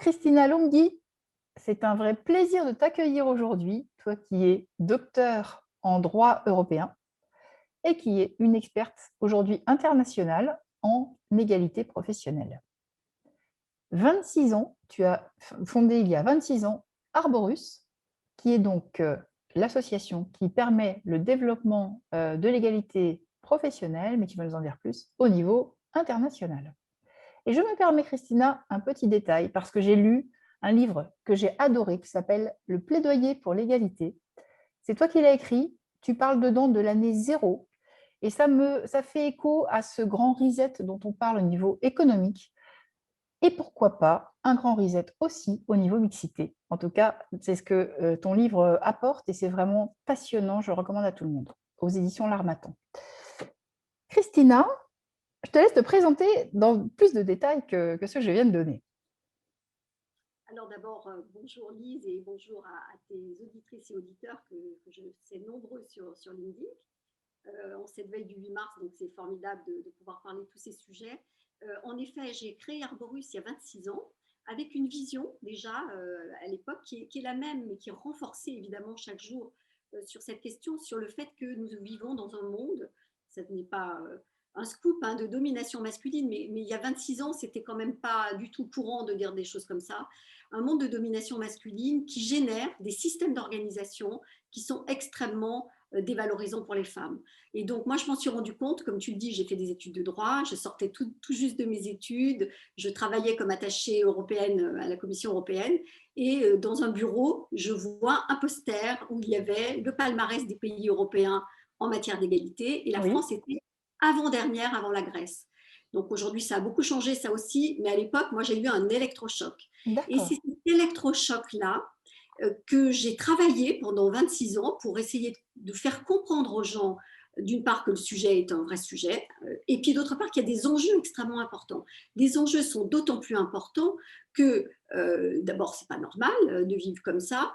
Christina Longhi, c'est un vrai plaisir de t'accueillir aujourd'hui, toi qui es docteur en droit européen et qui est une experte aujourd'hui internationale en égalité professionnelle. 26 ans, tu as fondé il y a 26 ans Arborus, qui est donc l'association qui permet le développement de l'égalité professionnelle, mais qui va nous en dire plus, au niveau international. Et je me permets, Christina, un petit détail, parce que j'ai lu un livre que j'ai adoré, qui s'appelle « Le plaidoyer pour l'égalité ». C'est toi qui l'as écrit, tu parles dedans de l'année zéro, et ça fait écho à ce grand reset dont on parle au niveau économique, et pourquoi pas un grand reset aussi au niveau mixité. En tout cas, c'est ce que ton livre apporte, et c'est vraiment passionnant, je le recommande à tout le monde, aux éditions L'Harmattan. Christina, je te laisse te présenter dans plus de détails que ceux que je viens de donner. Alors d'abord, bonjour Lise et bonjour à tes auditrices et auditeurs que je sais nombreux sur LinkedIn. En cette veille du 8 mars, donc c'est formidable de pouvoir parler de tous ces sujets. En effet, j'ai créé Arborus il y a 26 ans avec une vision déjà à l'époque qui est la même, mais qui est renforcée évidemment chaque jour sur cette question, sur le fait que nous vivons dans un monde, ça n'est pas un scoop de domination masculine, mais il y a 26 ans, c'était quand même pas du tout courant de dire des choses comme ça. Un monde de domination masculine qui génère des systèmes d'organisation qui sont extrêmement dévalorisants pour les femmes. Et donc, moi, je m'en suis rendu compte, comme tu le dis, j'ai fait des études de droit, je sortais tout juste de mes études, je travaillais comme attachée européenne à la Commission européenne, et dans un bureau, je vois un poster où il y avait le palmarès des pays européens en matière d'égalité, et la Oui, France était avant-dernière avant la Grèce. Donc aujourd'hui, ça a beaucoup changé, ça aussi, mais à l'époque, moi, j'ai eu un électrochoc. Et c'est d'accord. cet électrochoc-là que j'ai travaillé pendant 26 ans pour essayer de faire comprendre aux gens, d'une part, que le sujet est un vrai sujet, et puis d'autre part, qu'il y a des enjeux extrêmement importants. Les enjeux sont d'autant plus importants que, d'abord, c'est pas normal de vivre comme ça,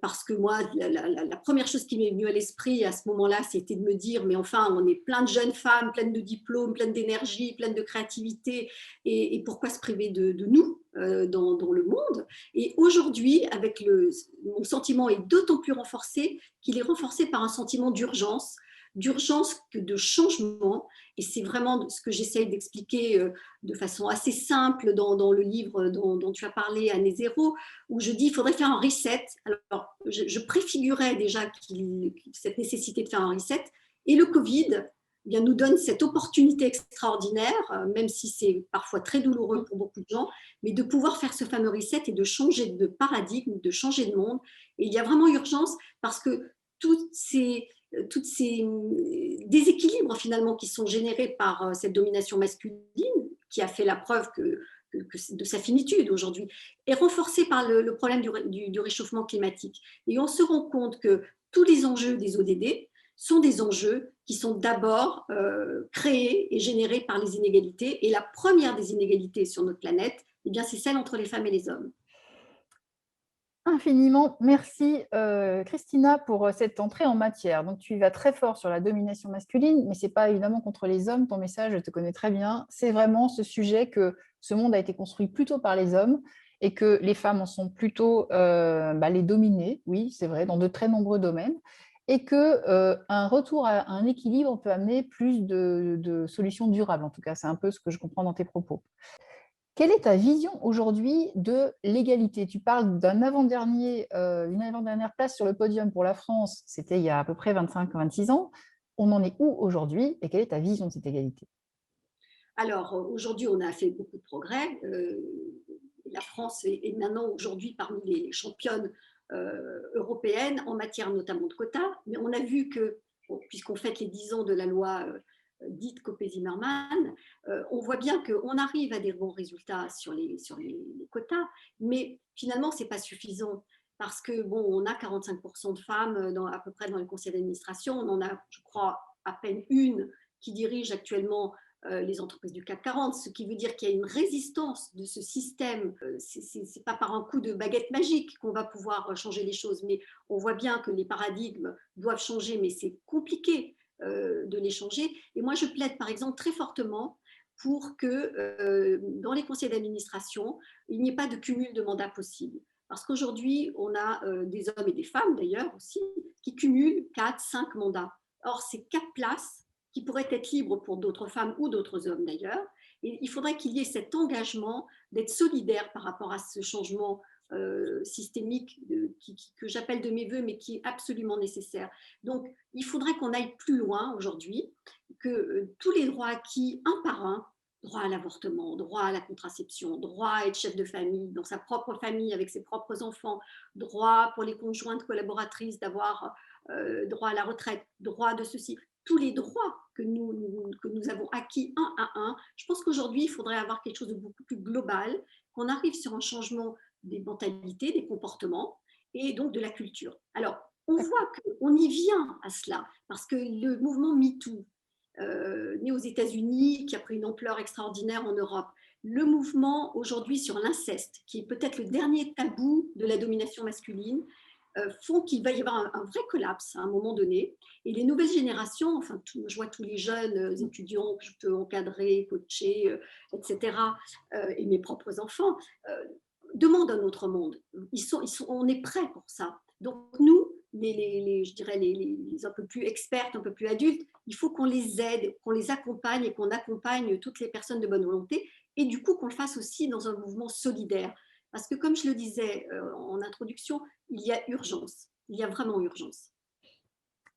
parce que moi, la première chose qui m'est venue à l'esprit à ce moment-là, c'était de me dire, mais enfin, on est plein de jeunes femmes, pleines de diplômes, pleines d'énergie, pleines de créativité, et pourquoi se priver de nous dans le monde? Et aujourd'hui, mon sentiment est d'autant plus renforcé qu'il est renforcé par un sentiment d'urgence que de changement. Et c'est vraiment ce que j'essaye d'expliquer de façon assez simple dans le livre dont tu as parlé, Année Zéro, où je dis qu'il faudrait faire un reset. Alors, je préfigurais déjà cette nécessité de faire un reset. Et le Covid bien, nous donne cette opportunité extraordinaire, même si c'est parfois très douloureux pour beaucoup de gens, mais de pouvoir faire ce fameux reset et de changer de paradigme, de changer de monde. Et il y a vraiment urgence parce que toutes ces déséquilibres finalement qui sont générés par cette domination masculine, qui a fait la preuve de sa finitude aujourd'hui, est renforcée par le problème du réchauffement climatique. Et on se rend compte que tous les enjeux des ODD sont des enjeux qui sont d'abord créés et générés par les inégalités. Et la première des inégalités sur notre planète, eh bien, c'est celle entre les femmes et les hommes. Infiniment merci Christina pour cette entrée en matière. Donc tu vas très fort sur la domination masculine, mais ce n'est pas évidemment contre les hommes, ton message, je te connais très bien. C'est vraiment ce sujet que ce monde a été construit plutôt par les hommes et que les femmes en sont plutôt les dominées, oui, c'est vrai, dans de très nombreux domaines, et qu'un retour à un équilibre peut amener plus de solutions durables, en tout cas, c'est un peu ce que je comprends dans tes propos. Quelle est ta vision aujourd'hui de l'égalité? Tu parles d'une avant-dernière place sur le podium pour la France, c'était il y a à peu près 25-26 ans. On en est où aujourd'hui et quelle est ta vision de cette égalité? Alors, aujourd'hui, on a fait beaucoup de progrès. La France est maintenant aujourd'hui parmi les championnes européennes en matière notamment de quotas. Mais on a vu que, bon, puisqu'on fête les 10 ans de la loi dite Copé-Zimmermann, on voit bien qu'on arrive à des bons résultats sur les quotas, mais finalement, ce n'est pas suffisant. Parce que, bon, on a 45% de femmes à peu près dans les conseils d'administration. On en a, je crois, à peine une qui dirige actuellement les entreprises du CAC 40, ce qui veut dire qu'il y a une résistance de ce système. Ce n'est pas par un coup de baguette magique qu'on va pouvoir changer les choses, mais on voit bien que les paradigmes doivent changer, mais c'est compliqué de les changer. Et moi, je plaide par exemple très fortement pour que dans les conseils d'administration, il n'y ait pas de cumul de mandats possible. Parce qu'aujourd'hui, on a des hommes et des femmes d'ailleurs aussi qui cumulent 4, 5 mandats. Or, ces 4 places qui pourraient être libres pour d'autres femmes ou d'autres hommes d'ailleurs, et il faudrait qu'il y ait cet engagement d'être solidaire par rapport à ce changement systémique que j'appelle de mes voeux, mais qui est absolument nécessaire. Donc, il faudrait qu'on aille plus loin aujourd'hui, que tous les droits acquis un par un, droit à l'avortement, droit à la contraception, droit à être chef de famille, dans sa propre famille, avec ses propres enfants, droit pour les conjointes collaboratrices d'avoir droit à la retraite, droit de ceci, tous les droits que nous avons acquis un à un, je pense qu'aujourd'hui, il faudrait avoir quelque chose de beaucoup plus global, qu'on arrive sur un changement des mentalités, des comportements et donc de la culture. Alors, on voit qu'on y vient à cela, parce que le mouvement MeToo, né aux États-Unis, qui a pris une ampleur extraordinaire en Europe, le mouvement aujourd'hui sur l'inceste, qui est peut-être le dernier tabou de la domination masculine, font qu'il va y avoir un vrai collapse à un moment donné. Et les nouvelles générations, enfin, je vois tous les jeunes étudiants que je peux encadrer, coacher, etc., et mes propres enfants, demandent un autre monde. On est prêts pour ça. Donc nous, je dirais les un peu plus expertes, un peu plus adultes, il faut qu'on les aide, qu'on les accompagne et qu'on accompagne toutes les personnes de bonne volonté, et du coup qu'on le fasse aussi dans un mouvement solidaire. Parce que comme je le disais en introduction, il y a urgence, il y a vraiment urgence.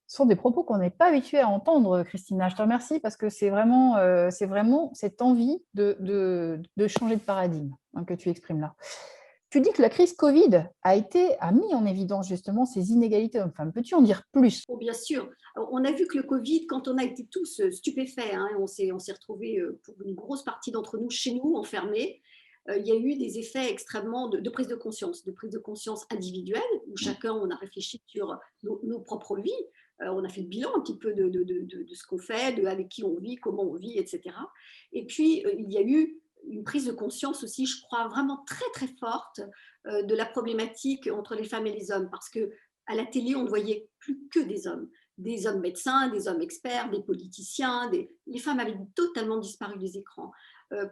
Ce sont des propos qu'on n'est pas habitué à entendre, Christina. Je te remercie parce que c'est vraiment cette envie de changer de paradigme, hein, que tu exprimes là. Tu dis que la crise Covid a mis en évidence justement ces inégalités hommes-femmes. Peux-tu en dire plus? Oh, bien sûr. On a vu que le Covid, quand on a été tous stupéfaits, hein, on s'est retrouvés pour une grosse partie d'entre nous chez nous, enfermés, il y a eu des effets extrêmement de prise de prise de conscience individuelle, où chacun, on a réfléchi sur nos propres vies. On a fait le bilan un petit peu de ce qu'on fait, avec qui on vit, comment on vit, etc. Et puis, il y a eu une prise de conscience aussi, je crois, vraiment très, très forte de la problématique entre les femmes et les hommes. Parce que à la télé, on ne voyait plus que des hommes médecins, des hommes experts, des politiciens. Les femmes avaient totalement disparu des écrans.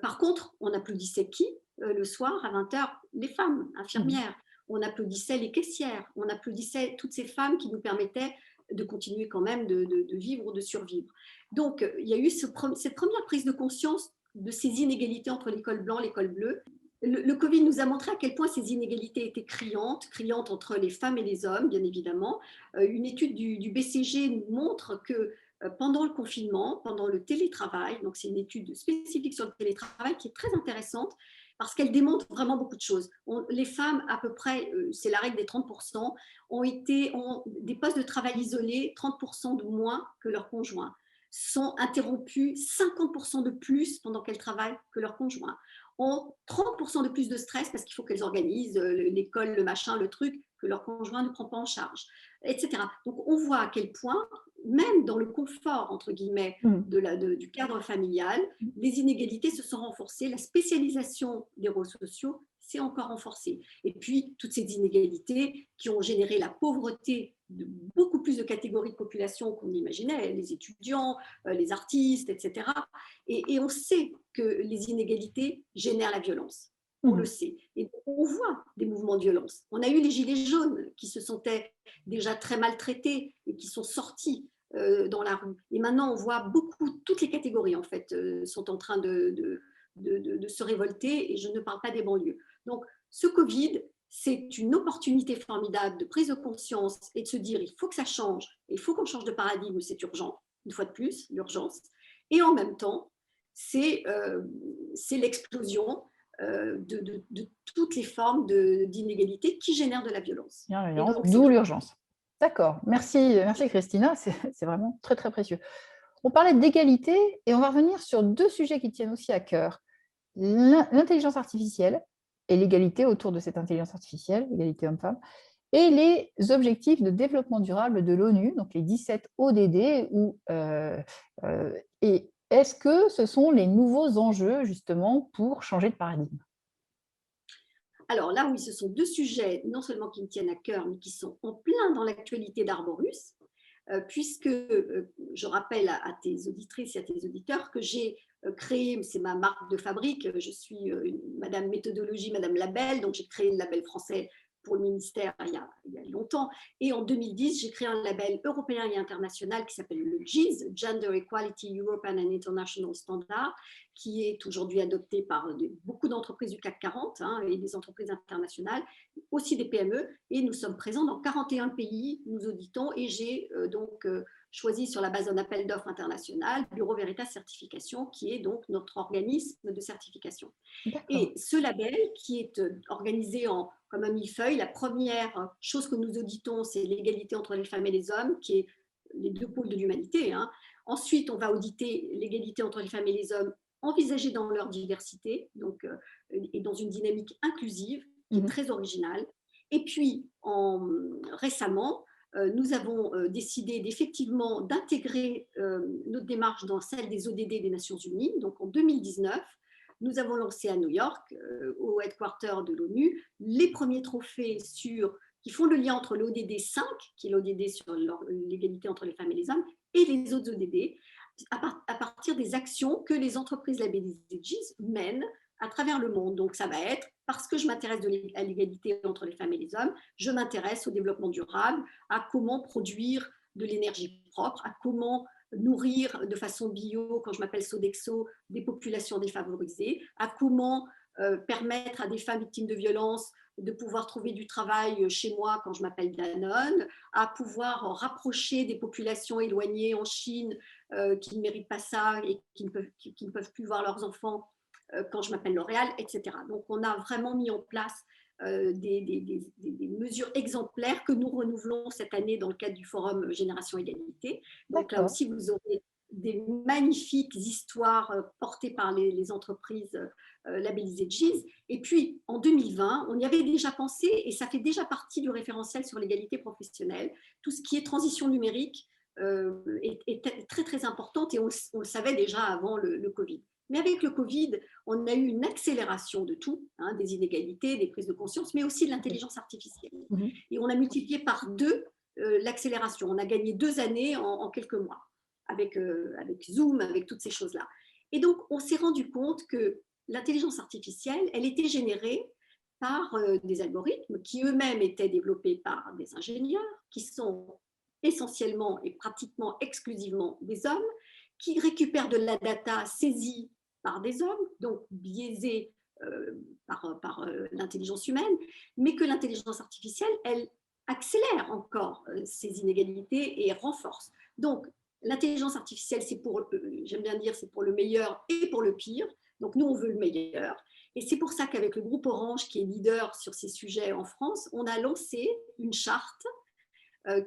Par contre, on applaudissait qui le soir à 20h? Les femmes infirmières. On applaudissait les caissières. On applaudissait toutes ces femmes qui nous permettaient de continuer quand même de vivre ou de survivre. Donc, il y a eu cette première prise de conscience de ces inégalités entre l'école blanche et l'école bleue. Le Covid nous a montré à quel point ces inégalités étaient criantes entre les femmes et les hommes, bien évidemment. Une étude du BCG nous montre que pendant le confinement, pendant le télétravail, donc c'est une étude spécifique sur le télétravail qui est très intéressante parce qu'elle démontre vraiment beaucoup de choses. Les femmes, à peu près, c'est la règle des 30%, ont des postes de travail isolés 30% de moins que leurs conjoints, sont interrompues 50% de plus pendant qu'elles travaillent que leurs conjoints, ont 30% de plus de stress parce qu'il faut qu'elles organisent l'école, le machin, le truc, que leur conjoint ne prend pas en charge, etc. Donc on voit à quel point, même dans le confort, entre guillemets, du cadre familial, les inégalités se sont renforcées, la spécialisation des rôles sociaux s'est encore renforcée. Et puis, toutes ces inégalités qui ont généré la pauvreté de beaucoup plus de catégories de population qu'on imaginait, les étudiants, les artistes, etc. Et on sait que les inégalités génèrent la violence. On le sait. Et on voit des mouvements de violence. On a eu les gilets jaunes qui se sentaient déjà très maltraités et qui sont sortis dans la rue. Et maintenant, on voit toutes les catégories en fait sont en train de se révolter, et je ne parle pas des banlieues. Donc, ce Covid, c'est une opportunité formidable de prise de conscience et de se dire il faut que ça change, il faut qu'on change de paradigme, c'est urgent, une fois de plus, l'urgence. Et en même temps, c'est l'explosion de toutes les formes d'inégalité qui génèrent de la violence. D'où l'urgence. D'accord, merci Christina, c'est vraiment très très précieux. On parlait d'égalité et on va revenir sur deux sujets qui tiennent aussi à cœur. L'intelligence artificielle et l'égalité autour de cette intelligence artificielle, égalité homme-femme, et les objectifs de développement durable de l'ONU, donc les 17 ODD. Et est-ce que ce sont les nouveaux enjeux justement pour changer de paradigme? Alors là, oui, ce sont deux sujets non seulement qui me tiennent à cœur, mais qui sont en plein dans l'actualité d'Arborus. puisque je rappelle à tes auditrices et à tes auditeurs que j'ai créé, c'est ma marque de fabrique, je suis Madame Méthodologie, Madame Label, donc j'ai créé le label français pour le ministère il y a longtemps. Et en 2010, j'ai créé un label européen et international qui s'appelle le GEES, Gender Equality European and International Standard, qui est aujourd'hui adopté par beaucoup d'entreprises du CAC 40 et des entreprises internationales, aussi des PME. Et nous sommes présents dans 41 pays, nous auditons, et j'ai choisi sur la base d'un appel d'offres international, Bureau Veritas Certification, qui est donc notre organisme de certification. Et ce label, qui est organisé comme un millefeuille, la première chose que nous auditons, c'est l'égalité entre les femmes et les hommes, qui est les deux pôles de l'humanité. Ensuite, on va auditer l'égalité entre les femmes et les hommes envisagée dans leur diversité, et dans une dynamique inclusive, qui est très originale. Et puis, récemment, nous avons décidé effectivement d'intégrer notre démarche dans celle des ODD des Nations Unies. Donc en 2019, nous avons lancé à New York, au headquarter de l'ONU, les premiers trophées qui font le lien entre l'ODD 5, qui est l'ODD sur l'égalité entre les femmes et les hommes, et les autres ODD, à partir des actions que les entreprises labellisées GEES mènent à travers le monde. Donc ça va être, parce que je m'intéresse à l'égalité entre les femmes et les hommes, je m'intéresse au développement durable, à comment produire de l'énergie propre, à comment nourrir de façon bio, quand je m'appelle Sodexo, des populations défavorisées, à comment permettre à des femmes victimes de violences de pouvoir trouver du travail chez moi quand je m'appelle Danone, à pouvoir rapprocher des populations éloignées en Chine qui ne méritent pas ça et qui ne peuvent plus voir leurs enfants quand je m'appelle L'Oréal, etc. Donc on a vraiment mis en place des mesures exemplaires que nous renouvelons cette année dans le cadre du forum Génération Égalité. Donc là aussi, vous aurez des magnifiques histoires portées par les entreprises labellisées GEES. Et puis, en 2020, on y avait déjà pensé, et ça fait déjà partie du référentiel sur l'égalité professionnelle. Tout ce qui est transition numérique est très, très importante, et on le savait déjà avant le Covid. Mais avec le Covid, on a eu une accélération de tout, des inégalités, des prises de conscience, mais aussi de l'intelligence artificielle. Et on a multiplié par 2 l'accélération. On a gagné 2 années en quelques mois, avec Zoom, avec toutes ces choses-là. Et donc, on s'est rendu compte que l'intelligence artificielle, elle était générée par des algorithmes qui eux-mêmes étaient développés par des ingénieurs, qui sont essentiellement et pratiquement exclusivement des hommes, qui récupèrent de la data saisie par des hommes, donc biaisée par l'intelligence humaine, mais que l'intelligence artificielle, elle accélère encore ces inégalités et renforce. Donc, l'intelligence artificielle, j'aime bien dire, c'est pour le meilleur et pour le pire. Donc, nous, on veut le meilleur. Et c'est pour ça qu'avec le groupe Orange, qui est leader sur ces sujets en France, on a lancé une charte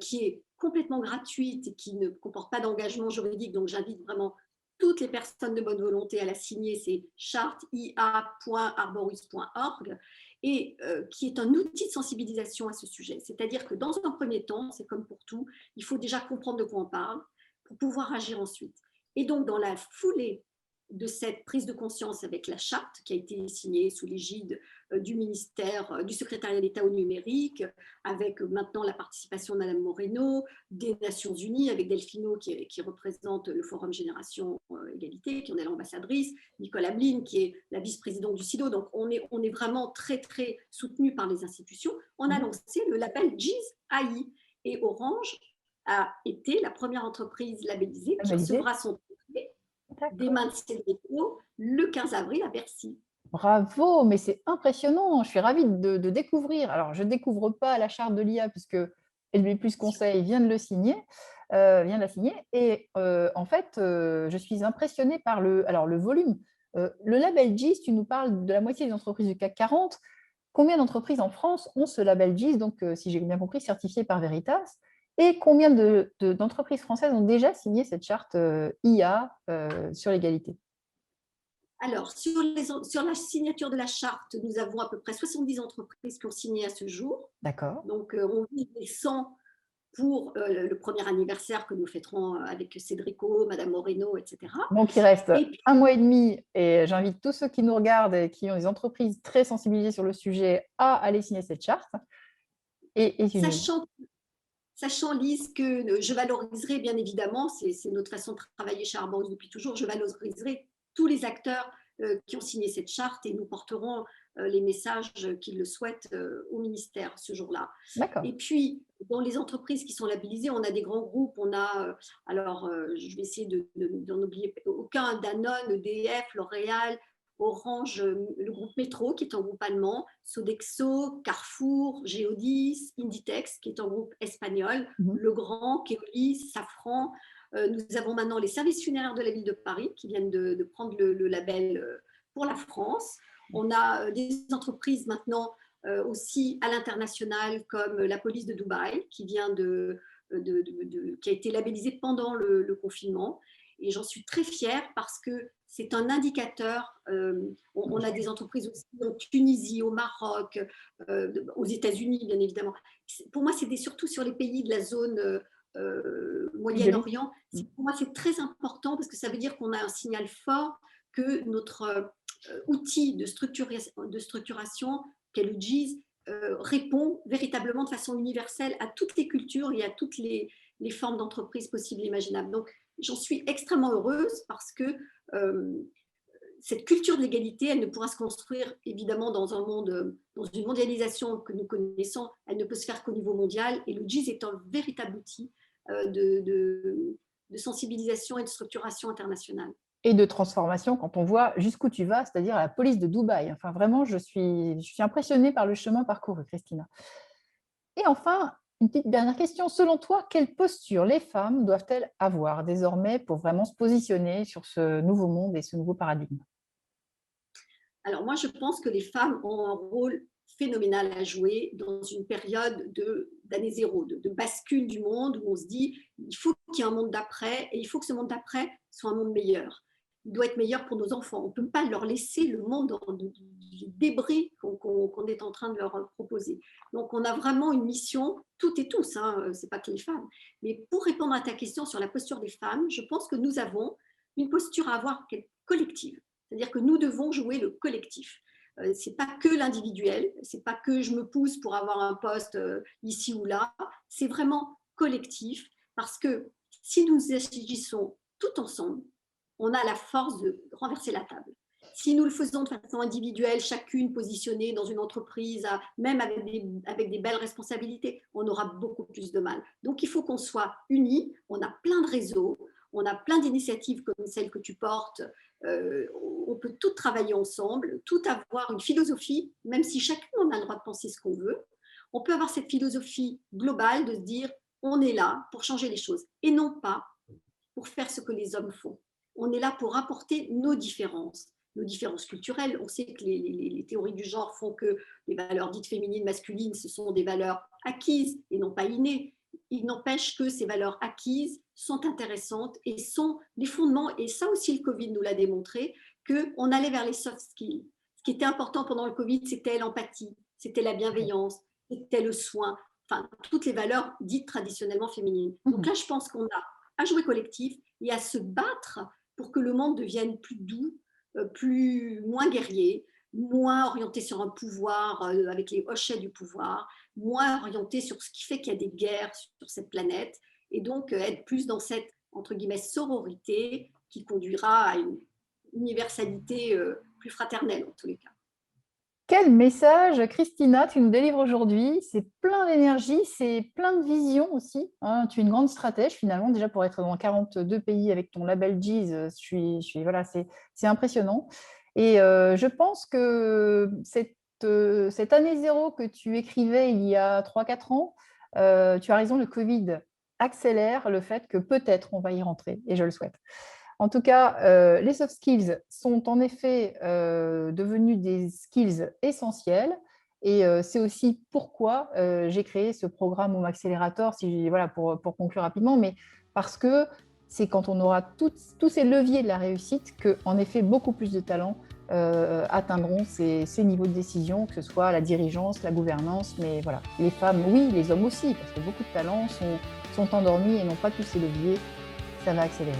qui est complètement gratuite et qui ne comporte pas d'engagement juridique. Donc, j'invite vraiment toutes les personnes de bonne volonté à la signer. C'est charteia.arborus.org et qui est un outil de sensibilisation à ce sujet. C'est-à-dire que dans un premier temps, c'est comme pour tout, il faut déjà comprendre de quoi on parle pour pouvoir agir ensuite. Et donc, dans la foulée de cette prise de conscience avec la charte qui a été signée sous l'égide du ministère, du secrétariat d'État au numérique, avec maintenant la participation de Madame Moreno, des Nations Unies, avec Delphino qui représente le Forum Génération Égalité, qui en est l'ambassadrice, Nicole Ameline qui est la vice-présidente du CIDO. Donc on est vraiment très très soutenu par les institutions. On a lancé le label GEES AI et Orange a été la première entreprise labellisée qui recevra son trophée des mains de Cédrico le 15 avril à Bercy. Bravo, mais c'est impressionnant. Je suis ravie de découvrir. Alors, je ne découvre pas la charte de l'IA puisque LB+ Conseil vient de la signer. Et en fait, je suis impressionnée par le volume. Le label GEES, tu nous parles de la moitié des entreprises du CAC 40. Combien d'entreprises en France ont ce label GEES, donc si j'ai bien compris, certifié par Veritas? Et combien d'entreprises françaises ont déjà signé cette charte IA sur l'égalité? Alors, sur la signature de la charte, nous avons à peu près 70 entreprises qui ont signé à ce jour. D'accord. Donc, on vise les 100 pour le premier anniversaire que nous fêterons avec Cédrico, Madame Moreno, etc. Donc, il reste 1 mois et demi et j'invite tous ceux qui nous regardent et qui ont des entreprises très sensibilisées sur le sujet à aller signer cette charte. sachant, Lise, que je valoriserai bien évidemment, c'est notre façon de travailler chez Arborus depuis toujours, je valoriserai tous les acteurs qui ont signé cette charte et nous porterons les messages qu'ils le souhaitent au ministère ce jour-là. D'accord. Et puis, dans les entreprises qui sont labellisées, on a des grands groupes, on a, je vais essayer d'en oublier aucun, Danone, EDF, L'Oréal, Orange, le groupe Métro, qui est un groupe allemand, Sodexo, Carrefour, Geodis, Inditex, qui est un groupe espagnol, Legrand, Keolis, Safran. Nous avons maintenant les services funéraires de la ville de Paris qui viennent de prendre le label pour la France. On a des entreprises maintenant aussi à l'international comme la police de Dubaï qui vient qui a été labellisée pendant le confinement. Et j'en suis très fière parce que c'est un indicateur. On a des entreprises aussi en Tunisie, au Maroc, aux États-Unis, bien évidemment. Pour moi, c'est surtout sur les pays de la zone Moyen-Orient. Pour moi, c'est très important parce que ça veut dire qu'on a un signal fort que notre outil de structuration, qu'est le GIS, répond véritablement de façon universelle à toutes les cultures et à toutes les formes d'entreprises possibles et imaginables. Donc, j'en suis extrêmement heureuse parce que cette culture de l'égalité, elle ne pourra se construire évidemment dans une mondialisation que nous connaissons, elle ne peut se faire qu'au niveau mondial et le GIS est un véritable outil de sensibilisation et de structuration internationale. Et de transformation quand on voit jusqu'où tu vas, c'est-à-dire à la police de Dubaï. Enfin, vraiment, je suis impressionnée par le chemin parcouru, Christina. Et enfin, une petite dernière question. Selon toi, quelle posture les femmes doivent-elles avoir désormais pour vraiment se positionner sur ce nouveau monde et ce nouveau paradigme? Alors moi, je pense que les femmes ont un rôle phénoménal à jouer dans une période d'année zéro, de bascule du monde où on se dit il faut qu'il y ait un monde d'après et il faut que ce monde d'après soit un monde meilleur. Il doit être meilleur pour nos enfants. On ne peut pas leur laisser le monde dans des débris qu'on est en train de leur proposer. Donc on a vraiment une mission, toutes et tous, ce n'est pas que les femmes. Mais pour répondre à ta question sur la posture des femmes, je pense que nous avons une posture à avoir collective. C'est-à-dire que nous devons jouer le collectif. Ce n'est pas que l'individuel, ce n'est pas que je me pousse pour avoir un poste ici ou là, c'est vraiment collectif parce que si nous agissons tout ensemble, on a la force de renverser la table. Si nous le faisons de façon individuelle, chacune positionnée dans une entreprise, même avec des belles responsabilités, on aura beaucoup plus de mal. Donc il faut qu'on soit unis, on a plein de réseaux, on a plein d'initiatives comme celle que tu portes, on peut tout travailler ensemble, tout avoir une philosophie, même si chacun on a le droit de penser ce qu'on veut, on peut avoir cette philosophie globale de se dire on est là pour changer les choses et non pas pour faire ce que les hommes font. On est là pour apporter nos différences culturelles. On sait que les théories du genre font que les valeurs dites féminines, masculines, ce sont des valeurs acquises et non pas innées. Il n'empêche que ces valeurs acquises sont intéressantes et sont les fondements, et ça aussi le Covid nous l'a démontré, qu'on allait vers les soft skills. Ce qui était important pendant le Covid, c'était l'empathie, c'était la bienveillance, c'était le soin, enfin toutes les valeurs dites traditionnellement féminines. Donc là, je pense qu'on a à jouer collectif et à se battre pour que le monde devienne plus doux, moins guerrier, moins orienté sur un pouvoir avec les hochets du pouvoir, moins orienté sur ce qui fait qu'il y a des guerres sur cette planète, et donc être plus dans cette, entre guillemets, sororité qui conduira à une universalité plus fraternelle en tous les cas. Quel message, Christina, tu nous délivres aujourd'hui. C'est plein d'énergie, c'est plein de vision aussi. Tu es une grande stratège finalement, déjà pour être dans 42 pays avec ton label GIS, voilà, c'est impressionnant. Et je pense que cette année zéro que tu écrivais il y a 3-4 ans, tu as raison, le Covid accélère le fait que peut-être on va y rentrer, et je le souhaite. En tout cas, les soft skills sont en effet devenus des skills essentiels et c'est aussi pourquoi j'ai créé ce programme Home Accelerator, voilà, pour conclure rapidement, mais parce que c'est quand on aura tous ces leviers de la réussite qu'en effet beaucoup plus de talents atteindront ces niveaux de décision, que ce soit la dirigeance, la gouvernance, mais voilà, les femmes, oui, les hommes aussi, parce que beaucoup de talents sont endormis et n'ont pas tous ces leviers, ça va accélérer.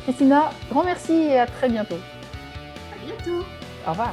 Christina, grand merci et à très bientôt. À bientôt. Au revoir.